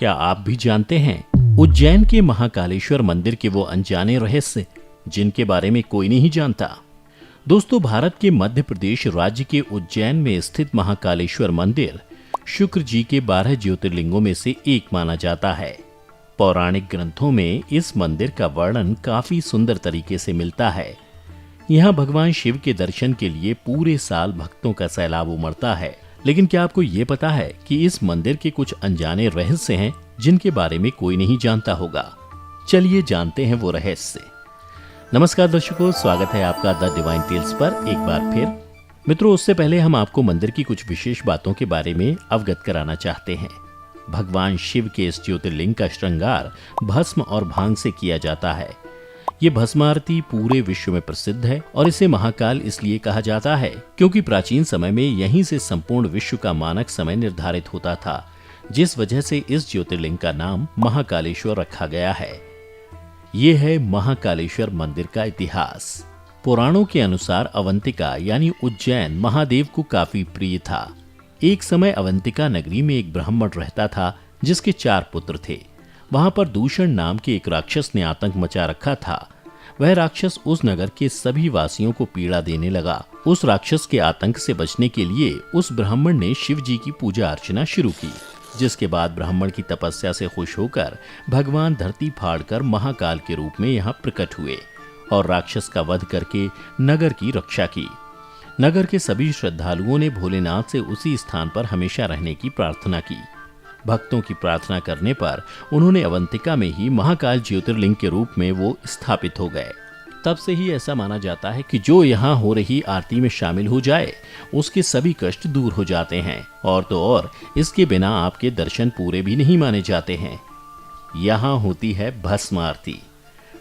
क्या आप भी जानते हैं उज्जैन के महाकालेश्वर मंदिर के वो अनजाने रहस्य जिनके बारे में कोई नहीं जानता। दोस्तों, भारत के मध्य प्रदेश राज्य के उज्जैन में स्थित महाकालेश्वर मंदिर शुक्र जी के 12 ज्योतिर्लिंगों में से एक माना जाता है। पौराणिक ग्रंथों में इस मंदिर का वर्णन काफी सुंदर तरीके से मिलता है। यहाँ भगवान शिव के दर्शन के लिए पूरे साल भक्तों का सैलाब उमड़ता है। लेकिन क्या आपको ये पता है कि इस मंदिर के कुछ अनजाने रहस्य हैं जिनके बारे में कोई नहीं जानता होगा? चलिए जानते हैं वो रहस्य। नमस्कार दर्शकों, स्वागत है आपका द डिवाइन टेल्स पर एक बार फिर। मित्रों, उससे पहले हम आपको मंदिर की कुछ विशेष बातों के बारे में अवगत कराना चाहते हैं। भगवान शिव के इस ज्योतिर्लिंग का श्रृंगार भस्म और भांग से किया जाता है। ये भस्म आरती पूरे विश्व में प्रसिद्ध है और इसे महाकाल इसलिए कहा जाता है क्योंकि प्राचीन समय में यहीं से संपूर्ण विश्व का मानक समय निर्धारित होता था, जिस वजह से इस ज्योतिर्लिंग का नाम महाकालेश्वर रखा गया है। ये है महाकालेश्वर मंदिर का इतिहास। पुराणों के अनुसार अवंतिका यानी उज्जैन महादेव को काफी प्रिय था। एक समय अवंतिका नगरी में एक ब्राह्मण रहता था जिसके 4 पुत्र थे। वहां पर दूषण नाम के एक राक्षस ने आतंक मचा रखा था। वह राक्षस उस नगर के सभी वासियों को पीड़ा देने लगा। उस राक्षस के आतंक से बचने के लिए उस ब्राह्मण ने शिव जी की पूजा अर्चना शुरू की, जिसके बाद ब्राह्मण की तपस्या से खुश होकर भगवान धरती फाड़कर महाकाल के रूप में यहाँ प्रकट हुए और राक्षस का वध करके नगर की रक्षा की। नगर के सभी श्रद्धालुओं ने भोलेनाथ से उसी स्थान पर हमेशा रहने की प्रार्थना की। भक्तों की प्रार्थना करने पर उन्होंने अवंतिका में ही महाकाल ज्योतिर्लिंग के रूप में वो स्थापित हो गए। तब से ही ऐसा माना जाता है कि जो यहाँ हो रही आरती में शामिल हो जाए उसके सभी कष्ट दूर हो जाते हैं। और तो और इसके बिना आपके दर्शन पूरे भी नहीं माने जाते हैं। यहाँ होती है भस्म आरती।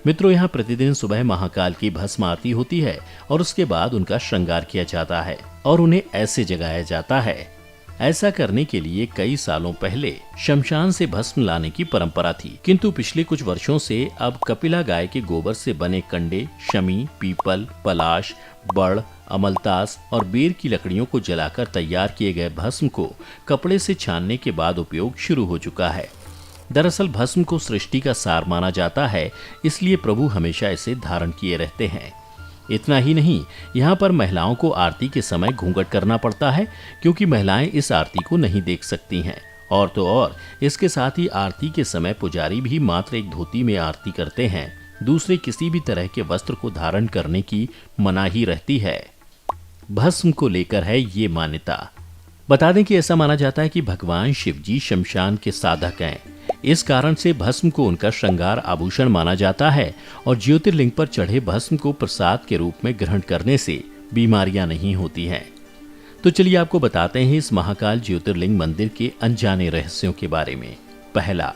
मित्रों, यहाँ प्रतिदिन सुबह महाकाल की भस्म आरती होती है और उसके बाद उनका श्रृंगार किया जाता है और उन्हें ऐसे जगाया जाता है। ऐसा करने के लिए कई सालों पहले शमशान से भस्म लाने की परंपरा थी, किंतु पिछले कुछ वर्षों से अब कपिला गाय के गोबर से बने कंडे, शमी, पीपल, पलाश, बड़, अमलतास और बेर की लकड़ियों को जलाकर तैयार किए गए भस्म को कपड़े से छानने के बाद उपयोग शुरू हो चुका है। दरअसल भस्म को सृष्टि का सार माना जाता है, इसलिए प्रभु हमेशा इसे धारण किए रहते हैं। इतना ही नहीं, यहाँ पर महिलाओं को आरती के समय घूंघट करना पड़ता है क्योंकि महिलाएं इस आरती को नहीं देख सकती हैं। और तो और इसके साथ ही आरती के समय पुजारी भी मात्र एक धोती में आरती करते हैं। दूसरे किसी भी तरह के वस्त्र को धारण करने की मनाही रहती है। भस्म को लेकर है ये मान्यता। बता दें कि ऐसा माना जाता है कि भगवान शिव जी शमशान के साधक हैं। इस कारण से भस्म को उनका श्रृंगार आभूषण माना जाता है और ज्योतिर्लिंग पर चढ़े भस्म को प्रसाद के रूप में ग्रहण करने से बीमारियां नहीं होती हैं। तो चलिए आपको बताते हैं इस महाकाल ज्योतिर्लिंग मंदिर के अनजाने रहस्यों के बारे में। पहला,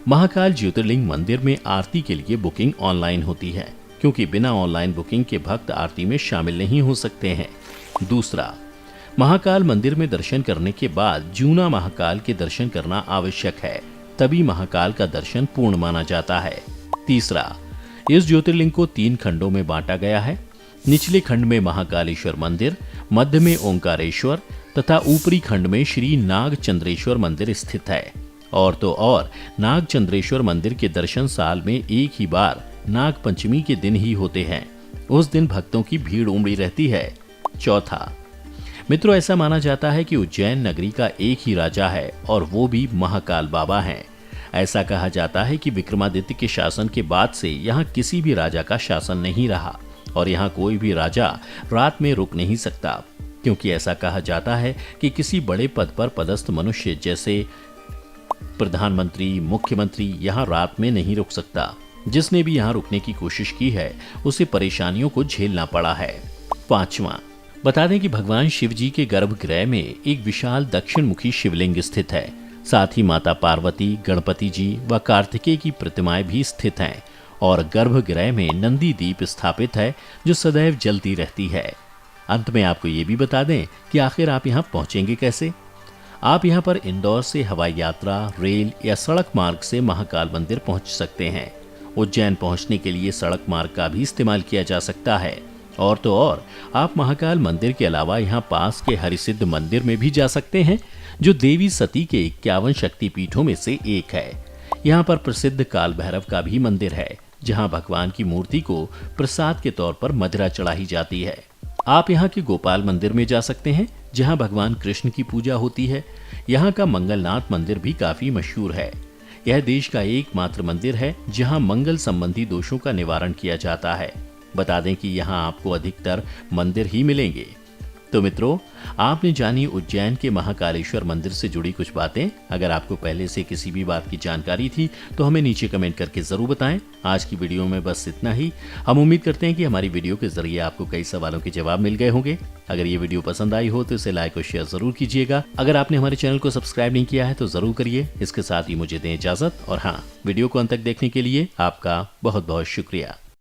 महाकाल ज्योतिर्लिंग मंदिर में आरती के लिए बुकिंग ऑनलाइन होती है क्योंकि बिना ऑनलाइन बुकिंग के भक्त आरती में शामिल नहीं हो सकते हैं। दूसरा, महाकाल मंदिर में दर्शन करने के बाद जूना महाकाल के दर्शन करना आवश्यक है, तभी महाकाल का दर्शन पूर्ण माना जाता है। तीसरा, इस ज्योतिर्लिंग को 3 खंडों में बांटा गया है। निचले खंड में महाकालेश्वर मंदिर, मध्य में ओंकारेश्वर तथा ऊपरी खंड में श्री नागचंद्रेश्वर मंदिर स्थित है। और तो और नागचंद्रेश्वर मंदिर के दर्शन साल में एक ही बार नाग पंचमी के दिन ही होते हैं। उस दिन भक्तों की भीड़ उमड़ी रहती है। चौथा, मित्रों, ऐसा माना जाता है कि उज्जैन नगरी का एक ही राजा है और वो भी महाकाल बाबा हैं। ऐसा कहा जाता है कि विक्रमादित्य के शासन के बाद से यहाँ किसी भी राजा का शासन नहीं रहा और यहाँ कोई भी राजा रात में रुक नहीं सकता, क्योंकि ऐसा कहा जाता है कि किसी बड़े पद पर पदस्थ मनुष्य जैसे प्रधानमंत्री, मुख्यमंत्री यहाँ रात में नहीं रुक सकता। जिसने भी यहाँ रुकने की कोशिश की है उसे परेशानियों को झेलना पड़ा है। पांचवा, बता दें कि भगवान शिव जी के गर्भगृह में एक विशाल दक्षिण मुखी शिवलिंग स्थित है। साथ ही माता पार्वती, गणपति जी व कार्तिकेय की प्रतिमाएं भी स्थित हैं और गर्भगृह में नंदी दीप स्थापित है जो सदैव जलती रहती है। अंत में आपको ये भी बता दें कि आखिर आप यहाँ पहुंचेंगे कैसे। आप यहाँ पर इंदौर से हवाई यात्रा, रेल या सड़क मार्ग से महाकाल मंदिर पहुंच सकते हैं। उज्जैन पहुंचने के लिए सड़क मार्ग का भी इस्तेमाल किया जा सकता है। और तो और आप महाकाल मंदिर के अलावा यहाँ पास के हरिसिद्ध मंदिर में भी जा सकते हैं, जो देवी सती के 51 शक्तिपीठों में से एक है। यहाँ पर प्रसिद्ध काल भैरव का भी मंदिर है, जहाँ भगवान की मूर्ति को प्रसाद के तौर पर मदिरा चढ़ाई जाती है। आप यहाँ के गोपाल मंदिर में जा सकते हैं, जहाँ भगवान कृष्ण की पूजा होती है। यहाँ का मंगलनाथ मंदिर भी काफी मशहूर है। यह देश का एकमात्र मंदिर है जहाँ मंगल संबंधी दोषों का निवारण किया जाता है। बता दें कि यहाँ आपको अधिकतर मंदिर ही मिलेंगे। तो मित्रों, आपने जानी उज्जैन के महाकालेश्वर मंदिर से जुड़ी कुछ बातें। अगर आपको पहले से किसी भी बात की जानकारी थी तो हमें नीचे कमेंट करके जरूर बताएं। आज की वीडियो में बस इतना ही। हम उम्मीद करते हैं कि हमारी वीडियो के जरिए आपको कई सवालों के जवाब मिल गए होंगे। अगर ये वीडियो पसंद आई हो तो इसे लाइक और शेयर जरूर कीजिएगा। अगर आपने हमारे चैनल को सब्सक्राइब नहीं किया है तो जरूर करिए। इसके साथ ही मुझे दें इजाजत, और हाँ, वीडियो को अंत तक देखने के लिए आपका बहुत बहुत शुक्रिया।